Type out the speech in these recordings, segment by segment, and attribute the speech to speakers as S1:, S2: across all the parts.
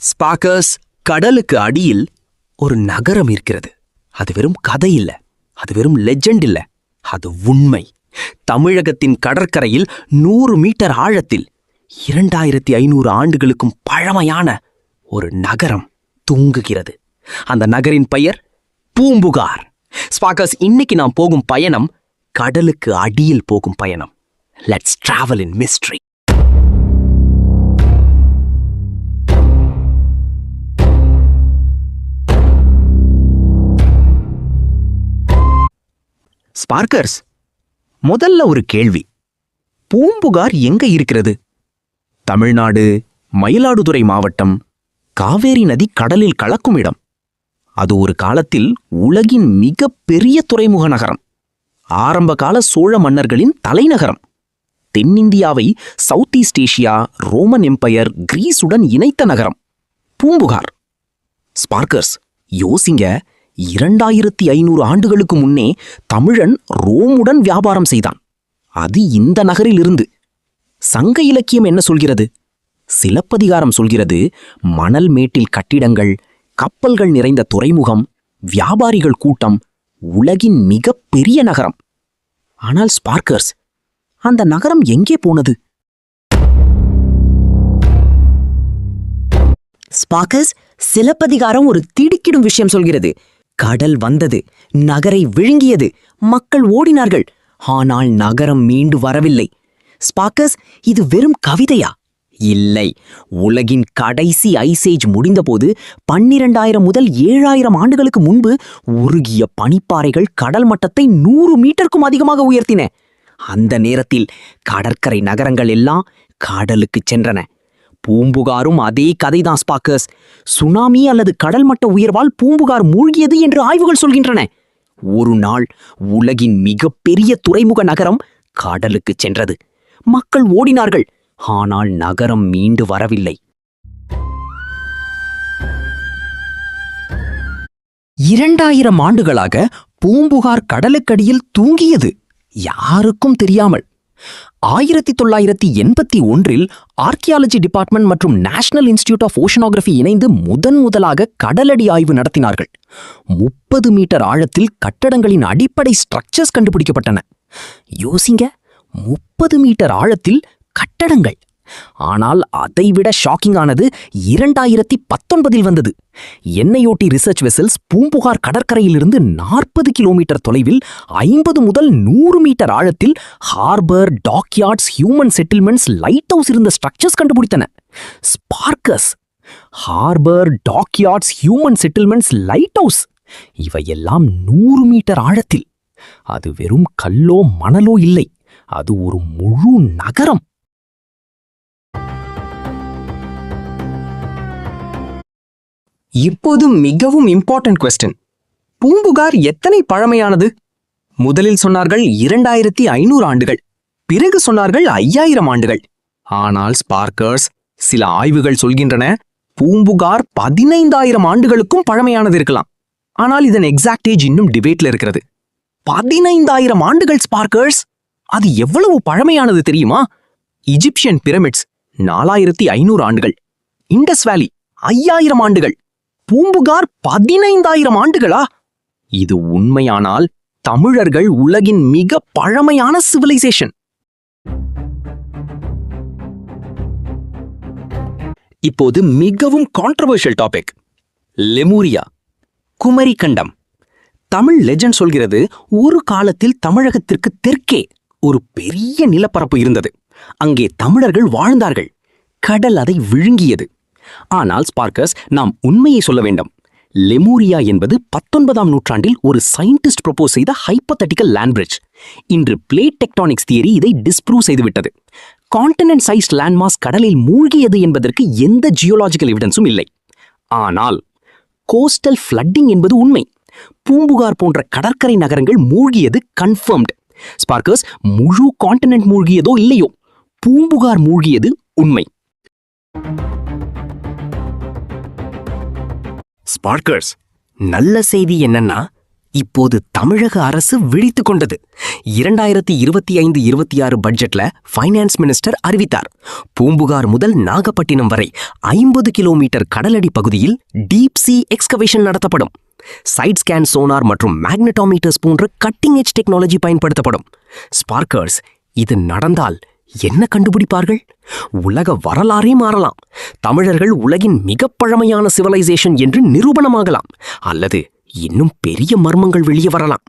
S1: Sparkers, கடலுக்கு அடியில் ஒரு நகரம் இருக்கிறது. அது வெறும் கதை இல்ல, அது வெறும் லெஜெண்ட் இல்ல, அது உண்மை. தமிழகத்தின் கடற்கரையில் 100 மீட்டர் ஆழத்தில் 2500 ஆண்டுகளுக்கும் பழமையான ஒரு நகரம் தூங்குகிறது. அந்த நகரின் பெயர் பூம்புகார். ஸ்பார்க்கர்ஸ், இன்னைக்கு நாம் போகும் பயணம் கடலுக்கு அடியில் போகும் பயணம். Let's travel in mystery. Sparkers, முதல்ல ஒரு கேள்வி. பூம்புகார் எங்க இருக்கிறது? தமிழ்நாடு, மயிலாடுதுறை மாவட்டம், காவேரி நதி கடலில் கலக்கும் இடம். அது ஒரு காலத்தில் உலகின் மிக பெரிய துறைமுக நகரம். ஆரம்பகால சோழ மன்னர்களின் தலைநகரம். தென்னிந்தியாவை south east Asia, Roman empire, கிரீஸுடன் இணைத்த நகரம் பூம்புகார். ஸ்பார்க்கர்ஸ், யோசிங்க, 2500 ஆண்டுகளுக்கு முன்னே தமிழன் ரோமுடன் வியாபாரம் செய்தான். அது இந்த நகரில் இருந்து. சங்க இலக்கியம் என்ன சொல்கிறது? சிலப்பதிகாரம் சொல்கிறது, மணல் மேட்டில் கட்டிடங்கள், கப்பல்கள் நிறைந்த துறைமுகம், வியாபாரிகள் கூட்டம், உலகின் மிக பெரிய நகரம். ஆனால் ஸ்பார்க்கர்ஸ், அந்த நகரம் எங்கே போனது?
S2: ஸ்பார்க்கர்ஸ், சிலப்பதிகாரம் ஒரு திடுக்கிடும் விஷயம் சொல்கிறது. கடல் வந்தது, நகரை விழுங்கியது, மக்கள் ஓடினார்கள். ஆனால் நகரம் மீண்டு வரவில்லை. ஸ்பார்க்கர்ஸ், இது வெறும் கவிதையா? இல்லை. உலகின் கடைசி ஐசேஜ் முடிந்தபோது 12000 முதல் 7000 ஆண்டுகளுக்கு முன்பு உருகிய பனிப்பாறைகள் கடல் மட்டத்தை 100 மீட்டருக்கும் அதிகமாக உயர்த்தின. அந்த நேரத்தில் கடற்கரை நகரங்கள் எல்லாம் கடலுக்கு சென்றன. பூம்புகாரும் அதே கதைதான் ஸ்பார்க்கர்ஸ். சுனாமி அல்லது கடல் மட்ட உயர்வால் பூம்புகார் மூழ்கியது என்று ஆய்வுகள் சொல்கின்றன. ஒரு நாள் உலகின் மிகப்பெரிய துறைமுக நகரம் கடலுக்கு சென்றது. மக்கள் ஓடினார்கள். ஆனால் நகரம் மீண்டு வரவில்லை.
S1: 2000 ஆண்டுகளாக பூம்புகார் கடலுக்கடியில் தூங்கியது, யாருக்கும் தெரியாமல். 1981 ஆர்கியாலஜி டிபார்ட்மெண்ட் மற்றும் நேஷனல் இன்ஸ்டிடியூட் ஆஃப் ஓஷனோகிராஃபி இணைந்து முதலாக கடலடி ஆய்வு நடத்தினார்கள். 30 மீட்டர் ஆழத்தில் கட்டடங்களின் அடிப்படை ஸ்ட்ரக்சர்ஸ் கண்டுபிடிக்கப்பட்டன. யோசிங்க, 30 மீட்டர் ஆழத்தில் கட்டடங்கள். ஆனால் அதைவிட ஷாக்கிங்கானது 2019 வந்தது. எண்ணெயோட்டி ரிசர்ச் வெசல்ஸ் பூம்புகார் கடற்கரையிலிருந்து 40 கிலோமீட்டர் தொலைவில் 50 முதல் 100 மீட்டர் ஆழத்தில் harbour, dockyards, human settlements, lighthouse இருந்த ஸ்ட்ரக்சர்ஸ் கண்டுபிடித்தன. Sparkers, harbour, dockyards, human settlements, lighthouse, இவையெல்லாம் 100 மீட்டர் ஆழத்தில். அது வெறும் கல்லோ மணலோ இல்லை, அது ஒரு முழு நகரம். இப்போது மிகவும் இம்பார்ட்டன்ட் கொஸ்டின். பூம்புகார் எத்தனை பழமையானது? முதலில் சொன்னார்கள் 2500 ஆண்டுகள், பிறகு சொன்னார்கள் 5000 ஆண்டுகள். ஆனால் ஸ்பார்க்கர்ஸ், சில ஆய்வுகள் சொல்கின்றன பூம்புகார் 15000 ஆண்டுகளுக்கும் பழமையானது இருக்கலாம். ஆனால் இதன் எக்ஸாக்ட் ஏஜ் இன்னும் டிபேட்ல இருக்கிறது. 15000 ஆண்டுகள் ஸ்பார்க்கர்ஸ், அது எவ்வளவு பழமையானது தெரியுமா? இஜிப்சியன் பிரமிட்ஸ் 4500 ஆண்டுகள், இண்டஸ் வேலி 5000 ஆண்டுகள், பூம்புகார் 15000 ஆண்டுகளா? இது உண்மையானால் தமிழர்கள் உலகின் மிக பழமையான சிவிலைசேஷன். இப்போது மிகவும் கான்ட்ரோவர்ஷியல் டாபிக், லெமூரியா, குமரி கண்டம். தமிழ் லெஜெண்ட் சொல்கிறது, ஒரு காலத்தில் தமிழகத்திற்கு தெற்கே ஒரு பெரிய நிலப்பரப்பு இருந்தது. அங்கே தமிழர்கள் வாழ்ந்தார்கள். கடல் அதை விழுங்கியது. ஆனால் ஸ்பார்க்கர்ஸ், நாம் உண்மையை சொல்ல வேண்டும். லெமூரியா என்பது 19ஆம் நூற்றாண்டில் ஒரு சயின்டிஸ்ட் ப்ரொபோஸ் செய்த ஹைப்போதெட்டிக்கல் லேண்ட் பிரிட்ஜ். இன்று பிளேட் டெக்டானிக்ஸ் தியரி இதை டிஸ்ப்ரூவ் செய்துவிட்டது. கான்டினென்ட் சைஸ்ட் லேண்ட்மாஸ் கடலில் மூழ்கியது என்பதற்கு எந்த ஜியோலாஜிக்கல் எவிடன்ஸும் இல்லை. ஆனால் கோஸ்டல் ஃப்ளட்டிங் என்பது உண்மை. பூம்புகார் போன்ற கடற்கரை நகரங்கள் மூழ்கியது கன்ஃபர்ம்டு. ஸ்பார்க்கர்ஸ், முழு கான்டினென்ட் மூழ்கியதோ இல்லையோ, பூம்புகார் மூழ்கியது உண்மை. ஸ்பார்க்கர்ஸ், நல்ல செய்தி என்னன்னா,
S3: இப்போது தமிழக அரசு விழித்துக் கொண்டது. 2025-26 பட்ஜெட்ல ஃபைனான்ஸ் மினிஸ்டர் அறிவித்தார். பூம்புகார் முதல் நாகப்பட்டினம் வரை 50 கிலோமீட்டர் கடலடி பகுதியில் டீப் சி எக்ஸ்கவேஷன் நடத்தப்படும். சைட் ஸ்கேன் சோனார் மற்றும் மேக்னட்டோமீட்டர்ஸ் போன்ற கட்டிங் எட்ஜ் டெக்னாலஜி பயன்படுத்தப்படும். ஸ்பார்க்கர்ஸ், இது நடந்தால் என்ன கண்டுபிடிப்பார்கள்? உலக வரலாறே மாறலாம். தமிழர்கள் உலகின் மிகப் பழமையான சிவிலைசேஷன் என்று நிரூபணமாகலாம். அல்லது இன்னும் பெரிய மர்மங்கள் வெளியே வரலாம்.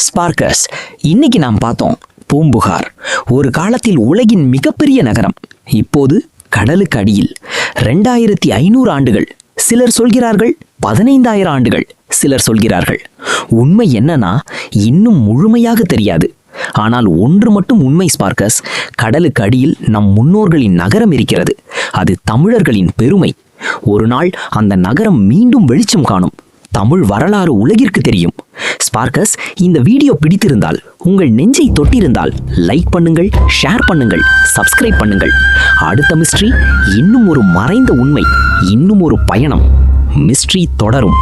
S1: ஸ்பார்க்கர்ஸ், இன்னைக்கு நாம் பார்த்தோம் பூம்புகார் ஒரு காலத்தில் உலகின் மிகப்பெரிய நகரம். இப்போது கடலுக்கு அடியில். 2500 ஆண்டுகள், சிலர் சொல்கிறார்கள் 15000 ஆண்டுகள், சிலர் சொல்கிறார்கள். உண்மை என்னன்னா இன்னும் முழுமையாக தெரியாது. ஆனால் ஒன்று மட்டும் உண்மை ஸ்பார்க்கர்ஸ், கடலுக்கு அடியில் நம் முன்னோர்களின் நகரம் இருக்கிறது. அது தமிழர்களின் பெருமை. ஒரு நாள் அந்த நகரம் மீண்டும் வெளிச்சம் காணும். தமிழ் வரலாறு உலகிற்கு தெரியும். ஸ்பார்க்கர்ஸ், இந்த வீடியோ பிடித்திருந்தால், உங்கள் நெஞ்சை தொட்டிருந்தால் லைக் பண்ணுங்கள், ஷேர் பண்ணுங்கள், சப்ஸ்கிரைப் பண்ணுங்கள். அடுத்த மிஸ்ட்ரி, இன்னும் ஒரு மறைந்த உண்மை, இன்னும் ஒரு பயணம். மிஸ்ட்ரி தொடரும்.